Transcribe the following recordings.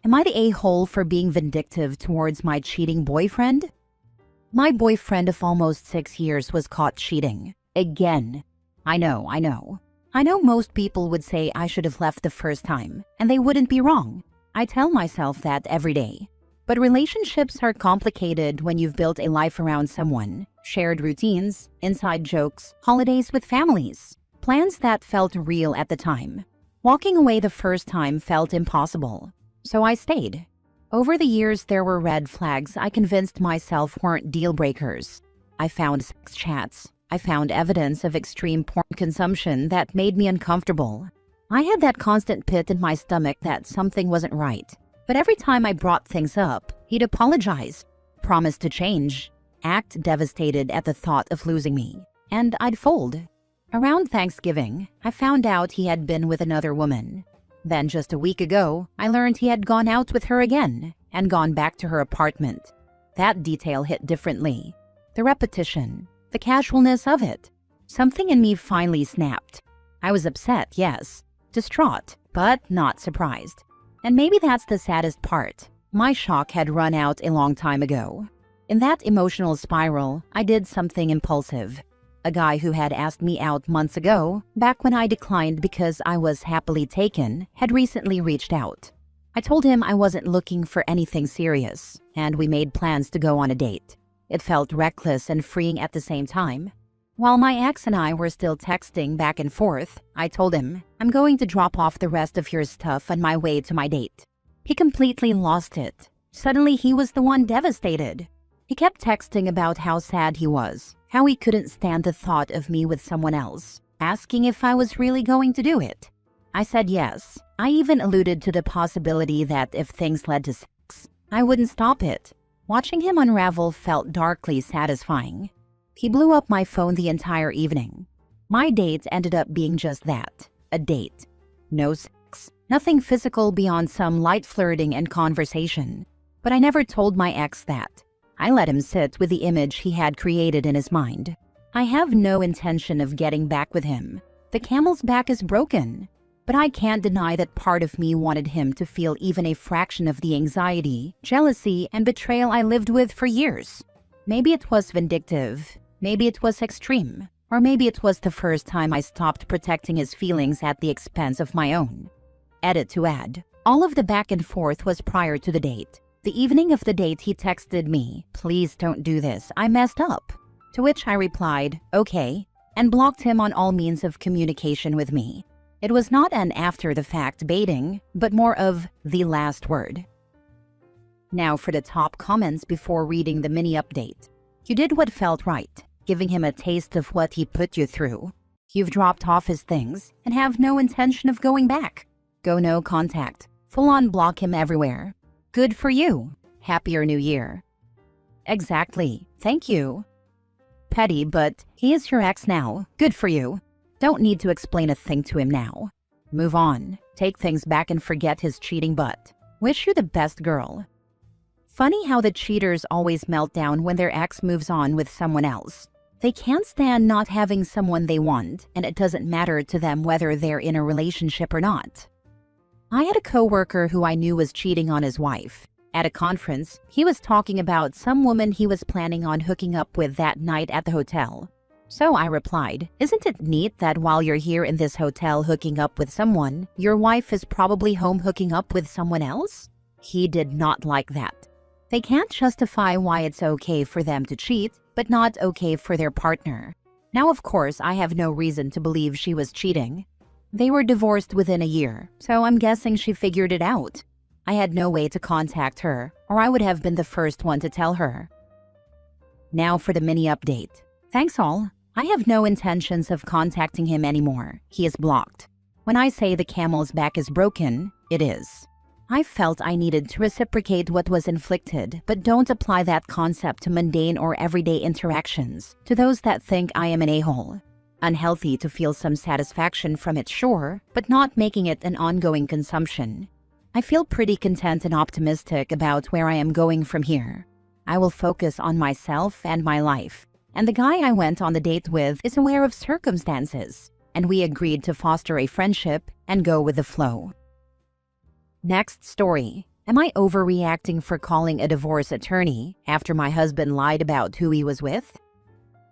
Am I the a-hole for being vindictive towards my cheating boyfriend? My boyfriend of almost 6 years was caught cheating. Again. I know. I know most people would say I should have left the first time, and they wouldn't be wrong. I tell myself that every day. But relationships are complicated when you've built a life around someone. Shared routines, inside jokes, holidays with families. Plans that felt real at the time. Walking away the first time felt impossible. So I stayed. Over the years, there were red flags I convinced myself weren't deal breakers. I found sex chats. I found evidence of extreme porn consumption that made me uncomfortable. I had that constant pit in my stomach that something wasn't right. But every time I brought things up, he'd apologize, promise to change, act devastated at the thought of losing me, and I'd fold. Around Thanksgiving, I found out he had been with another woman. Then just a week ago, I learned he had gone out with her again and gone back to her apartment. That detail hit differently. The repetition, the casualness of it. Something in me finally snapped. I was upset, yes, distraught, but not surprised. And maybe that's the saddest part. My shock had run out a long time ago. In that emotional spiral, I did something impulsive. A guy who had asked me out months ago, back when I declined because I was happily taken, had recently reached out. I told him I wasn't looking for anything serious, and we made plans to go on a date. It felt reckless and freeing at the same time. While my ex and I were still texting back and forth, I told him, I'm going to drop off the rest of your stuff on my way to my date. He completely lost it. Suddenly he was the one devastated. He kept texting about how sad he was, how he couldn't stand the thought of me with someone else, asking if I was really going to do it. I said yes. I even alluded to the possibility that if things led to sex, I wouldn't stop it. Watching him unravel felt darkly satisfying. He blew up my phone the entire evening. My date ended up being just that, a date. No sex, nothing physical beyond some light flirting and conversation. But I never told my ex that. I let him sit with the image he had created in his mind. I have no intention of getting back with him. The camel's back is broken. But I can't deny that part of me wanted him to feel even a fraction of the anxiety, jealousy, and betrayal I lived with for years. Maybe it was vindictive. Maybe it was extreme. Or maybe it was the first time I stopped protecting his feelings at the expense of my own. Edit to add. All of the back and forth was prior to the date. The evening of the date, he texted me, "Please don't do this, I messed up." To which I replied, "Okay," and blocked him on all means of communication with me. It was not an after-the-fact baiting, but more of the last word. Now for the top comments before reading the mini update. You did what felt right, giving him a taste of what he put you through. You've dropped off his things and have no intention of going back. Go no contact. Full-on block him everywhere. Good for you. Happier New Year. Exactly. Thank you. Petty, but he is your ex now. Good for you. Don't need to explain a thing to him now. Move on. Take things back and forget his cheating butt. Wish you the best, girl. Funny how the cheaters always melt down when their ex moves on with someone else. They can't stand not having someone they want, and it doesn't matter to them whether they're in a relationship or not. I had a coworker who I knew was cheating on his wife. At a conference, he was talking about some woman he was planning on hooking up with that night at the hotel. So I replied, "Isn't it neat that while you're here in this hotel hooking up with someone, your wife is probably home hooking up with someone else?" He did not like that. They can't justify why it's okay for them to cheat, but not okay for their partner. Now, of course, I have no reason to believe she was cheating. They were divorced within a year, so I'm guessing she figured it out. I had no way to contact her, or I would have been the first one to tell her. Now for the mini update. Thanks all. I have no intentions of contacting him anymore. He is blocked. When I say the camel's back is broken, it is. I felt I needed to reciprocate what was inflicted, but don't apply that concept to mundane or everyday interactions, to those that think I am an a-hole. Unhealthy to feel some satisfaction from it, sure, but not making it an ongoing consumption. I feel pretty content and optimistic about where I am going from here. I will focus on myself and my life. And the guy I went on the date with is aware of circumstances, and we agreed to foster a friendship and go with the flow. Next story. Am I overreacting for calling a divorce attorney after my husband lied about who he was with?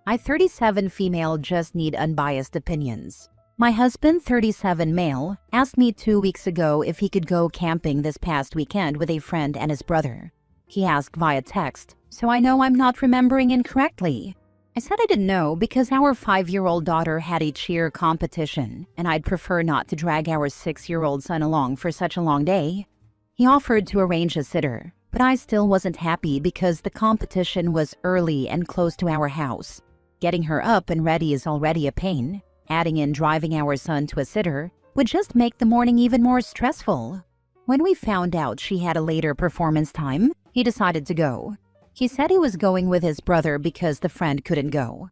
I, 37 female, just need unbiased opinions. My husband, 37 male, asked me 2 weeks ago if he could go camping this past weekend with a friend and his brother. He asked via text, so I know I'm not remembering incorrectly. I said I didn't know because our 5-year-old daughter had a cheer competition, and I'd prefer not to drag our 6-year-old son along for such a long day. He offered to arrange a sitter, but I still wasn't happy because the competition was early and close to our house. Getting her up and ready is already a pain. Adding in driving our son to a sitter would just make the morning even more stressful. When we found out she had a later performance time, he decided to go. He said he was going with his brother because the friend couldn't go.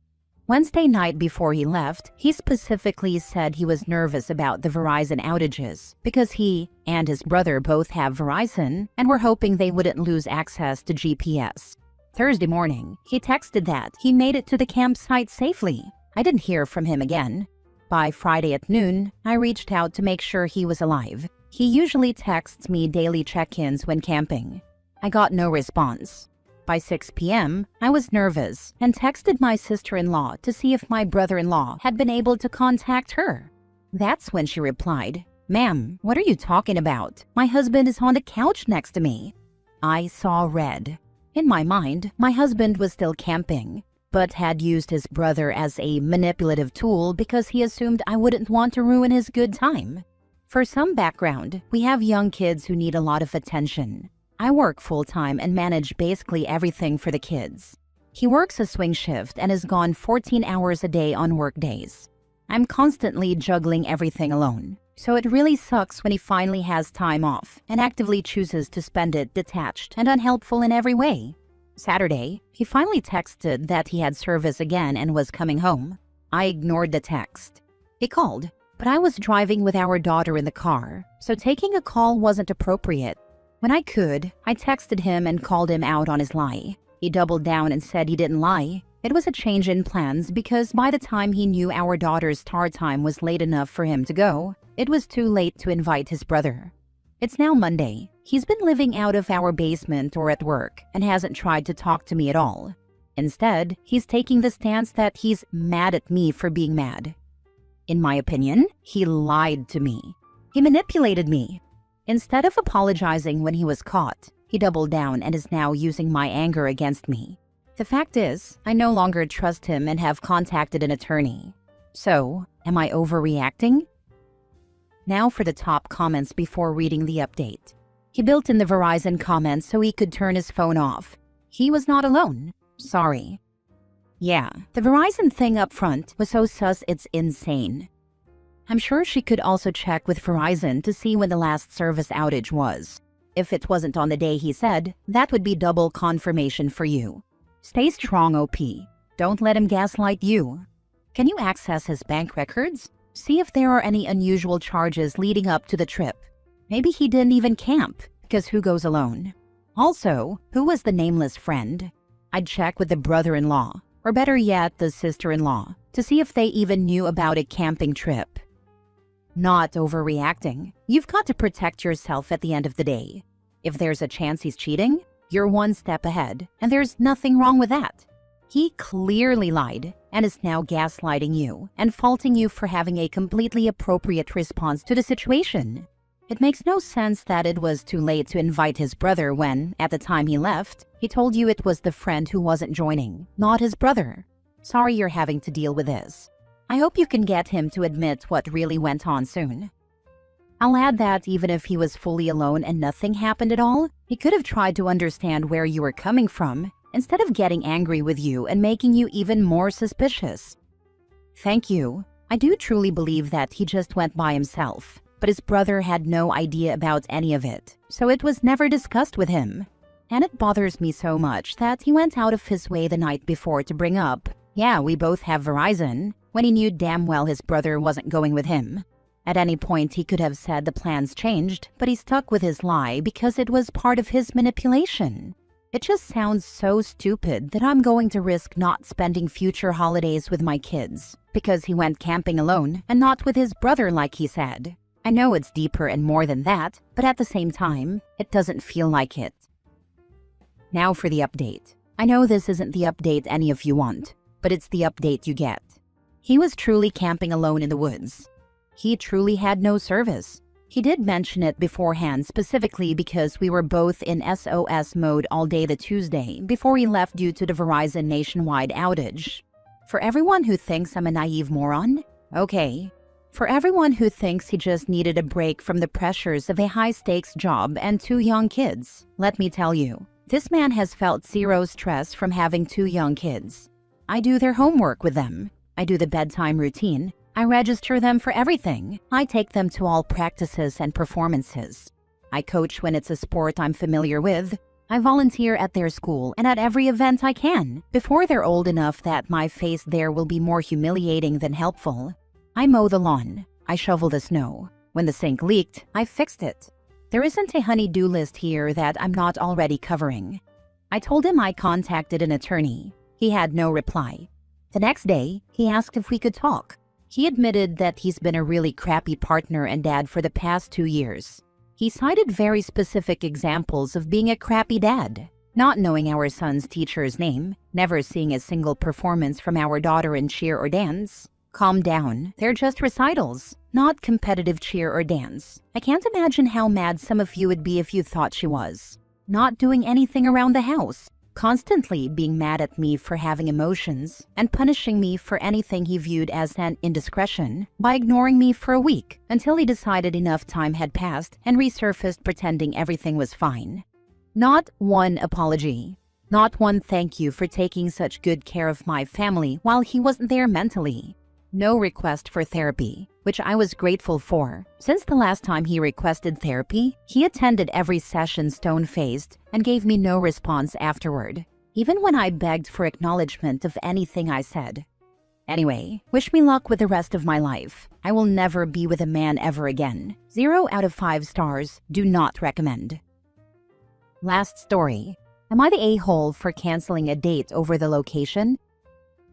Wednesday night before he left, he specifically said he was nervous about the Verizon outages because he and his brother both have Verizon and were hoping they wouldn't lose access to GPS. Thursday morning, he texted that he made it to the campsite safely. I didn't hear from him again. By Friday at noon, I reached out to make sure he was alive. He usually texts me daily check-ins when camping. I got no response. By 6 p.m., I was nervous and texted my sister-in-law to see if my brother-in-law had been able to contact her. That's when she replied, "Ma'am, what are you talking about? My husband is on the couch next to me." I saw red. In my mind, my husband was still camping, but had used his brother as a manipulative tool because he assumed I wouldn't want to ruin his good time. For some background, we have young kids who need a lot of attention. I work full-time and manage basically everything for the kids. He works a swing shift and is gone 14 hours a day on work days. I'm constantly juggling everything alone, so it really sucks when he finally has time off and actively chooses to spend it detached and unhelpful in every way. Saturday, he finally texted that he had service again and was coming home. I ignored the text. He called, but I was driving with our daughter in the car, so taking a call wasn't appropriate. When I could, I texted him and called him out on his lie. He doubled down and said he didn't lie. It was a change in plans because by the time he knew our daughter's start time was late enough for him to go, it was too late to invite his brother. It's now Monday. He's been living out of our basement or at work and hasn't tried to talk to me at all. Instead, he's taking the stance that he's mad at me for being mad. In my opinion, he lied to me. He manipulated me. Instead of apologizing when he was caught, he doubled down and is now using my anger against me. The fact is, I no longer trust him and have contacted an attorney. So, am I overreacting? Now for the top comments before reading the update. He built in the Verizon comments so he could turn his phone off. He was not alone. Sorry. Yeah, the Verizon thing up front was so sus it's insane. I'm sure she could also check with Verizon to see when the last service outage was. If it wasn't on the day he said, that would be double confirmation for you. Stay strong, OP. Don't let him gaslight you. Can you access his bank records? See if there are any unusual charges leading up to the trip. Maybe he didn't even camp, because who goes alone? Also, who was the nameless friend? I'd check with the brother-in-law, or better yet, the sister-in-law, to see if they even knew about a camping trip. Not overreacting. You've got to protect yourself at the end of the day. If there's a chance he's cheating, you're one step ahead, and there's nothing wrong with that. He clearly lied and is now gaslighting you and faulting you for having a completely appropriate response to the situation. It makes no sense that it was too late to invite his brother when, at the time he left, he told you it was the friend who wasn't joining, not his brother. Sorry you're having to deal with this. I hope you can get him to admit what really went on soon. I'll add that even if he was fully alone and nothing happened at all, he could have tried to understand where you were coming from instead of getting angry with you and making you even more suspicious. Thank you. I do truly believe that he just went by himself, but his brother had no idea about any of it, so it was never discussed with him. And it bothers me so much that he went out of his way the night before to bring up, "Yeah, we both have Verizon," when he knew damn well his brother wasn't going with him. At any point, he could have said the plans changed, but he stuck with his lie because it was part of his manipulation. It just sounds so stupid that I'm going to risk not spending future holidays with my kids because he went camping alone and not with his brother like he said. I know it's deeper and more than that, but at the same time, it doesn't feel like it. Now for the update. I know this isn't the update any of you want, but it's the update you get. He was truly camping alone in the woods. He truly had no service. He did mention it beforehand specifically because we were both in SOS mode all day the Tuesday before he left due to the Verizon nationwide outage. For everyone who thinks I'm a naive moron, okay. For everyone who thinks he just needed a break from the pressures of a high-stakes job and 2 young kids, let me tell you, this man has felt zero stress from having 2 young kids. I do their homework with them. I do the bedtime routine. I register them for everything. I take them to all practices and performances. I coach when it's a sport I'm familiar with. I volunteer at their school and at every event I can, before they're old enough that my face there will be more humiliating than helpful. I mow the lawn. I shovel the snow. When the sink leaked, I fixed it. There isn't a honey-do list here that I'm not already covering. I told him I contacted an attorney. He had no reply. The next day, he asked if we could talk. He admitted that he's been a really crappy partner and dad for the past 2 years. He cited very specific examples of being a crappy dad. Not knowing our son's teacher's name, never seeing a single performance from our daughter in cheer or dance. Calm down, they're just recitals, not competitive cheer or dance. I can't imagine how mad some of you would be if you thought she was. Not doing anything around the house. Constantly being mad at me for having emotions and punishing me for anything he viewed as an indiscretion by ignoring me for a week until he decided enough time had passed and resurfaced pretending everything was fine. Not one apology. Not one thank you for taking such good care of my family while he wasn't there mentally. No request for therapy, which I was grateful for. Since the last time he requested therapy, he attended every session stone-faced and gave me no response afterward, even when I begged for acknowledgement of anything I said. Anyway, wish me luck with the rest of my life. I will never be with a man ever again. 0 out of 5 stars, do not recommend. Last story. Am I the a-hole for canceling a date over the location?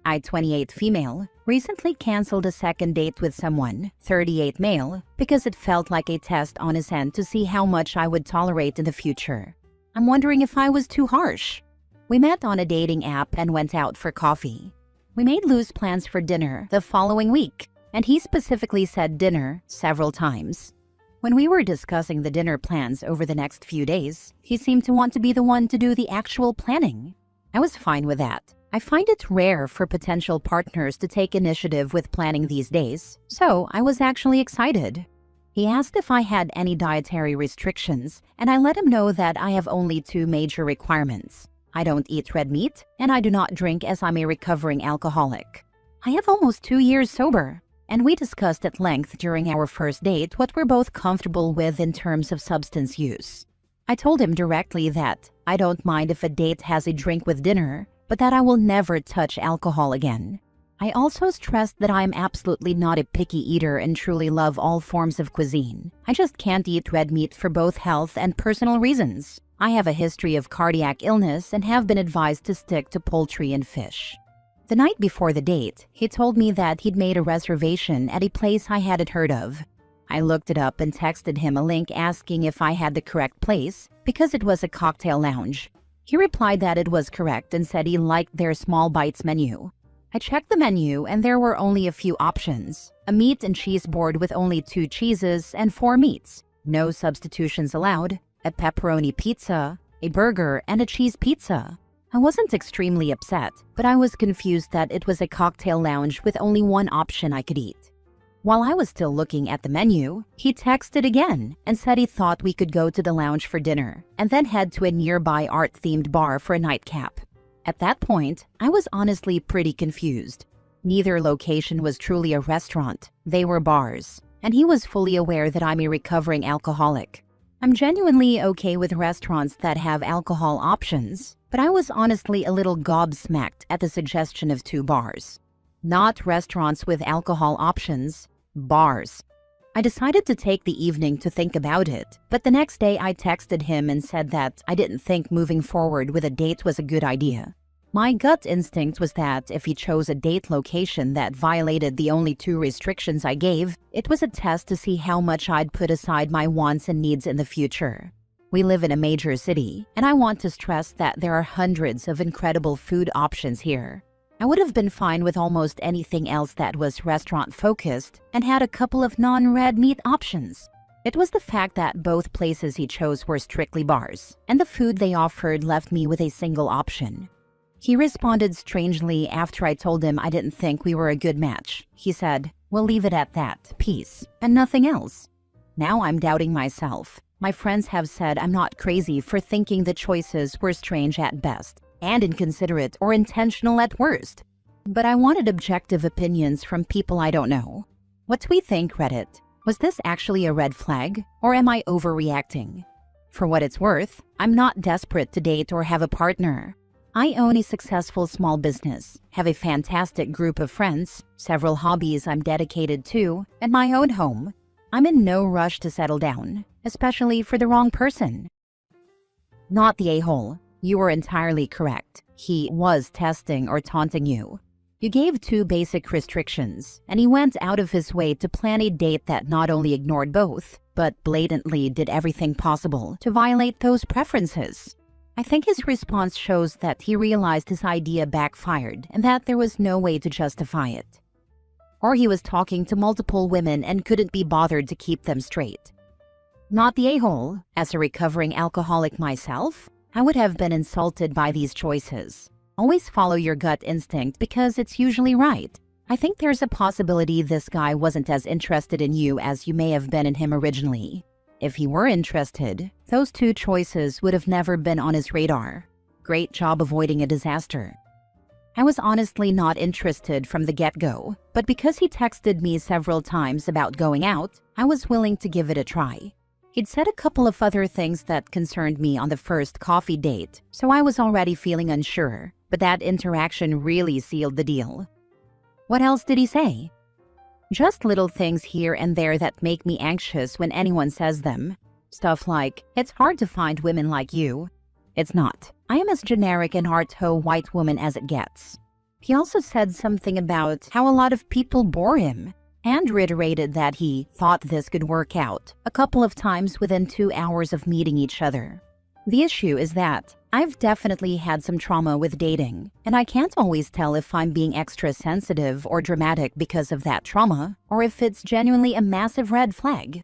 I, 28 female, recently canceled a second date with someone, 38 male, because it felt like a test on his end to see how much I would tolerate in the future. I'm wondering if I was too harsh. We met on a dating app and went out for coffee. We made loose plans for dinner the following week, and he specifically said dinner several times. When we were discussing the dinner plans over the next few days, he seemed to want to be the one to do the actual planning. I was fine with that. I find it rare for potential partners to take initiative with planning these days, so I was actually excited. He asked if I had any dietary restrictions, and I let him know that I have only 2 major requirements. I don't eat red meat, and I do not drink as I'm a recovering alcoholic. I have almost 2 years sober, and we discussed at length during our first date what we're both comfortable with in terms of substance use. I told him directly that I don't mind if a date has a drink with dinner, but that I will never touch alcohol again. I also stressed that I am absolutely not a picky eater and truly love all forms of cuisine. I just can't eat red meat for both health and personal reasons. I have a history of cardiac illness and have been advised to stick to poultry and fish. The night before the date, he told me that he'd made a reservation at a place I hadn't heard of. I looked it up and texted him a link asking if I had the correct place because it was a cocktail lounge. He replied that it was correct and said he liked their small bites menu. I checked the menu and there were only a few options. A meat and cheese board with only 2 cheeses and 4 meats. No substitutions allowed. A pepperoni pizza, a burger, and a cheese pizza. I wasn't extremely upset, but I was confused that it was a cocktail lounge with only one option I could eat. While I was still looking at the menu, he texted again and said he thought we could go to the lounge for dinner and then head to a nearby art-themed bar for a nightcap. At that point, I was honestly pretty confused. Neither location was truly a restaurant, they were bars, and he was fully aware that I'm a recovering alcoholic. I'm genuinely okay with restaurants that have alcohol options, but I was honestly a little gobsmacked at the suggestion of 2 bars. Not restaurants with alcohol options, bars. I decided to take the evening to think about it, but the next day I texted him and said that I didn't think moving forward with a date was a good idea. My gut instinct was that if he chose a date location that violated the only two restrictions I gave, it was a test to see how much I'd put aside my wants and needs in the future. We live in a major city, and I want to stress that there are hundreds of incredible food options here. I would have been fine with almost anything else that was restaurant-focused and had a couple of non-red meat options. It was the fact that both places he chose were strictly bars, and the food they offered left me with a single option. He responded strangely after I told him I didn't think we were a good match. He said, "We'll leave it at that, peace," and nothing else. Now I'm doubting myself. My friends have said I'm not crazy for thinking the choices were strange at best and inconsiderate or intentional at worst. But I wanted objective opinions from people I don't know. What do we think, Reddit? Was this actually a red flag, or am I overreacting? For what it's worth, I'm not desperate to date or have a partner. I own a successful small business, have a fantastic group of friends, several hobbies I'm dedicated to, and my own home. I'm in no rush to settle down, especially for the wrong person. Not the a-hole. You were entirely correct. He was testing or taunting you. You gave two basic restrictions, and he went out of his way to plan a date that not only ignored both, but blatantly did everything possible to violate those preferences. I think his response shows that he realized his idea backfired and that there was no way to justify it. Or he was talking to multiple women and couldn't be bothered to keep them straight. Not the a-hole. As a recovering alcoholic myself, I would have been insulted by these choices. Always follow your gut instinct because it's usually right. I think there's a possibility this guy wasn't as interested in you as you may have been in him originally. If he were interested, those two choices would have never been on his radar. Great job avoiding a disaster. I was honestly not interested from the get-go, but because he texted me several times about going out, I was willing to give it a try. He'd said a couple of other things that concerned me on the first coffee date, so I was already feeling unsure, but that interaction really sealed the deal. What else did he say? Just little things here and there that make me anxious when anyone says them. Stuff like, "It's hard to find women like you." It's not. I am as generic an art-ho white woman as it gets. He also said something about how a lot of people bore him, and reiterated that he thought this could work out a couple of times within 2 hours of meeting each other. The issue is that I've definitely had some trauma with dating, and I can't always tell if I'm being extra sensitive or dramatic because of that trauma, or if it's genuinely a massive red flag.